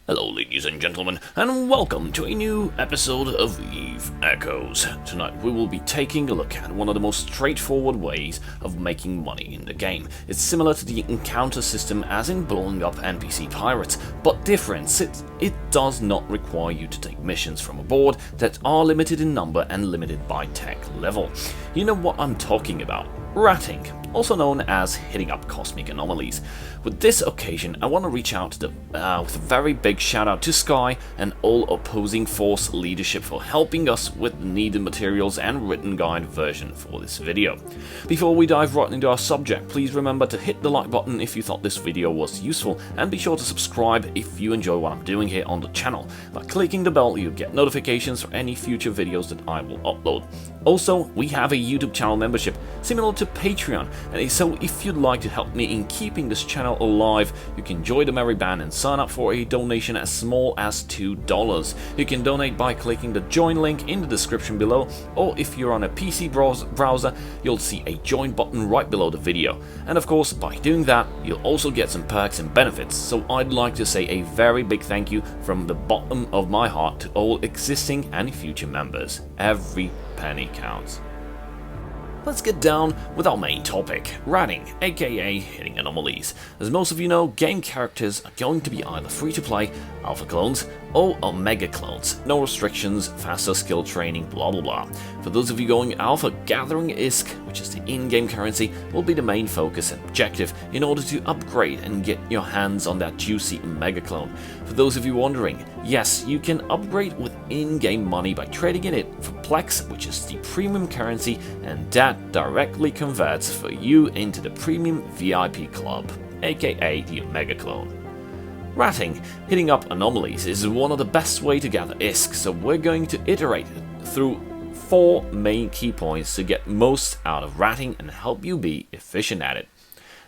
Hello ladies and gentlemen, and welcome to a new episode of Eve Echoes. Tonight we will be taking a look at one of the most straightforward ways of making money in the game. It's similar to the encounter system as in blowing up NPC pirates, but different. It does not require you to take missions from a board that are limited in number and limited by tech level. You know what I'm talking about. Ratting, also known as hitting up Cosmic Anomalies. With this occasion, I want to reach out to with a very big shout out to Sky and all opposing force leadership for helping us with the needed materials and written guide version for this video. Before we dive right into our subject, please remember to hit the like button if you thought this video was useful, and be sure to subscribe if you enjoy what I'm doing here on the channel. By clicking the bell, you'll get notifications for any future videos that I will upload. Also, we have a YouTube channel membership similar to Patreon, and so if you'd like to help me in keeping this channel alive, you can join the merry band and sign up for a donation as small as $2. You can donate by clicking the join link in the description below, or if you're on a PC browser, you'll see a join button right below the video. And of course, by doing that, you'll also get some perks and benefits, so I'd like to say a very big thank you from the bottom of my heart to all existing and future members. Every penny counts. Let's get down with our main topic, ratting, aka hitting anomalies. As most of you know, game characters are going to be either free-to-play, alpha clones, or omega clones. No restrictions, faster skill training, blah blah blah. For those of you going alpha, gathering ISK, which is the in-game currency, will be the main focus and objective in order to upgrade and get your hands on that juicy omega clone. For those of you wondering, yes, you can upgrade with in-game money by trading in it for Plex, which is the premium currency, and that directly converts for you into the premium VIP club, aka the omega clone. Ratting, hitting up anomalies, is one of the best way to gather ISK, so we're going to iterate through 4 main key points to get most out of ratting and help you be efficient at it.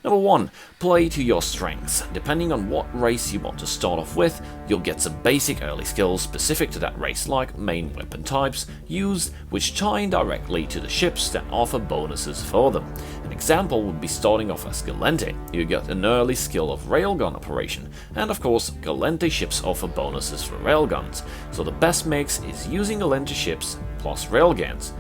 Number 1, play to your strengths. Depending on what race you want to start off with, you'll get some basic early skills specific to that race, like main weapon types used, which tie in directly to the ships that offer bonuses for them. An example would be starting off as Galente. You get an early skill of railgun operation, and of course Galente ships offer bonuses for railguns, so the best mix is using Galente ships plus railguns.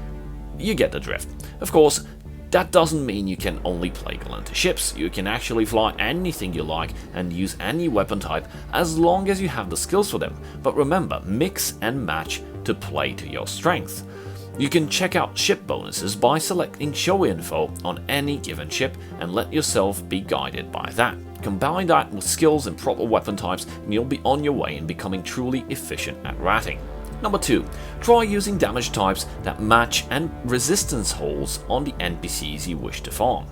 You get the drift. Of course, that doesn't mean you can only play Galente ships. You can actually fly anything you like and use any weapon type as long as you have the skills for them. But remember, mix and match to play to your strength. You can check out ship bonuses by selecting show info on any given ship and let yourself be guided by that. Combine that with skills and proper weapon types and you'll be on your way in becoming truly efficient at ratting. Number 2, try using damage types that match and resistance holes on the NPCs you wish to farm.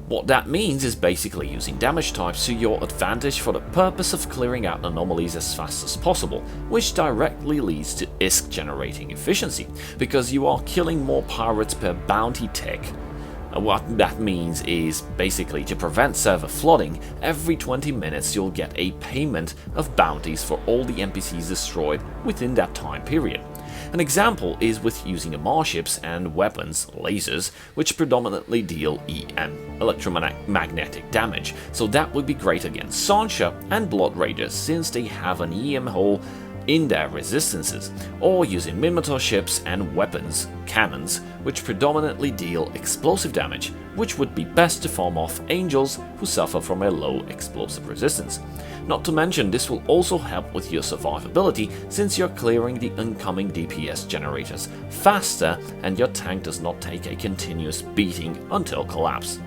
What that means is basically using damage types to your advantage for the purpose of clearing out anomalies as fast as possible, which directly leads to ISK generating efficiency, because you are killing more pirates per bounty tick. What that means is basically to prevent server flooding, every 20 minutes you'll get a payment of bounties for all the NPCs destroyed within that time period. An example is with using Mmorpgs and weapons, lasers, which predominantly deal EM, electromagnetic damage, so that would be great against Sancha and Blood Raiders since they have an EM hole in their resistances, or using Minotaur ships and weapons, cannons, which predominantly deal explosive damage, which would be best to farm off angels who suffer from a low explosive resistance. Not to mention, this will also help with your survivability since you're clearing the incoming DPS generators faster and your tank does not take a continuous beating until collapse.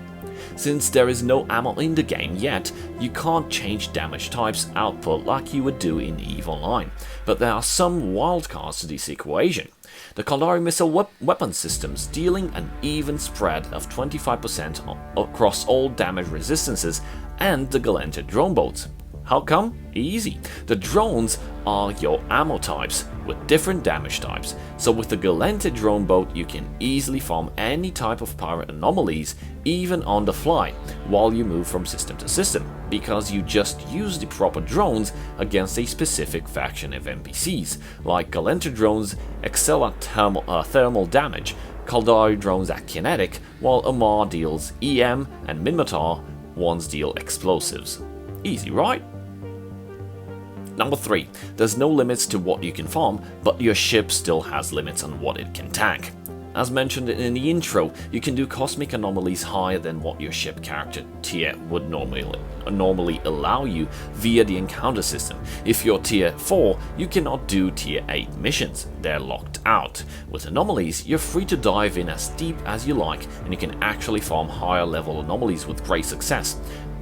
Since there is no ammo in the game yet, you can't change damage types output like you would do in EVE Online, but there are some wildcards to this equation. The Kaldari missile weapon systems dealing an even spread of 25% across all damage resistances, and the Galente drone boats. How come? Easy. The drones are your ammo types with different damage types, so with the Galente drone boat you can easily farm any type of pirate anomalies even on the fly while you move from system to system, because you just use the proper drones against a specific faction of NPCs, like Galente drones excel at thermal damage, Kaldari drones at kinetic, while Ammar deals EM and Minotaur ones deal explosives. Easy, right? Number 3, there's no limits to what you can farm, but your ship still has limits on what it can tank. As mentioned in the intro, you can do Cosmic Anomalies higher than what your ship character tier would normally allow you via the encounter system. If you're tier 4, you cannot do tier 8 missions, they're locked out. With anomalies, you're free to dive in as deep as you like, and you can actually farm higher level anomalies with great success.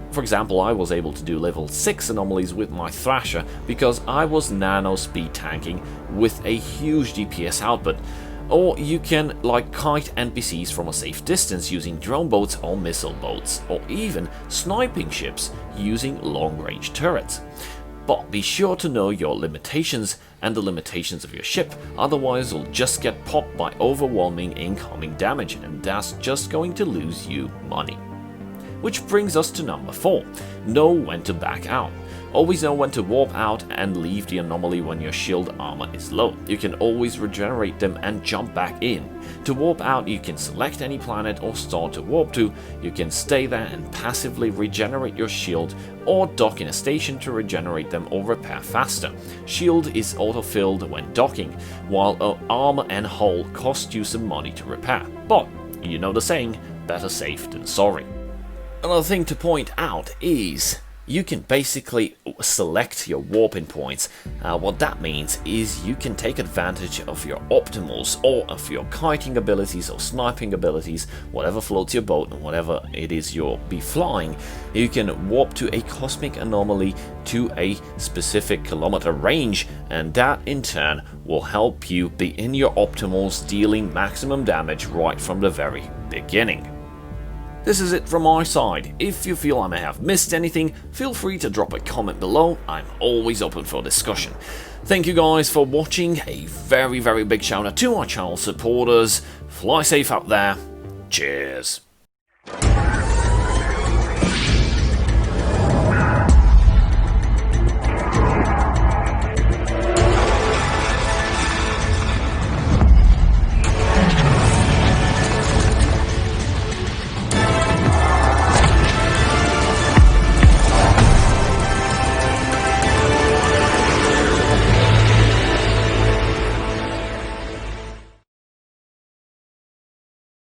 For example, I was able to do level 6 anomalies with my Thrasher because I was nano speed tanking with a huge DPS output. Or you can kite NPCs from a safe distance using drone boats or missile boats, or even sniping ships using long-range turrets. But be sure to know your limitations and the limitations of your ship, otherwise you'll just get popped by overwhelming incoming damage, and that's just going to lose you money. Which brings us to number 4, know when to back out. Always know when to warp out and leave the anomaly when your shield armor is low. You can always regenerate them and jump back in. To warp out, you can select any planet or star to warp to, you can stay there and passively regenerate your shield, or dock in a station to regenerate them or repair faster. Shield is auto-filled when docking, while armor and hull cost you some money to repair. But, you know the saying, better safe than sorry. Another thing to point out is you can basically select your warping points. What that means is you can take advantage of your optimals or of your kiting abilities or sniping abilities, whatever floats your boat and whatever it is you'll be flying. You can warp to a cosmic anomaly to a specific kilometer range, and that in turn will help you be in your optimals, dealing maximum damage right from the very beginning. This is it from my side. If you feel I may have missed anything, feel free to drop a comment below. I'm always open for discussion. Thank you guys for watching. A very big shout out to our channel supporters. Fly safe out there. Cheers.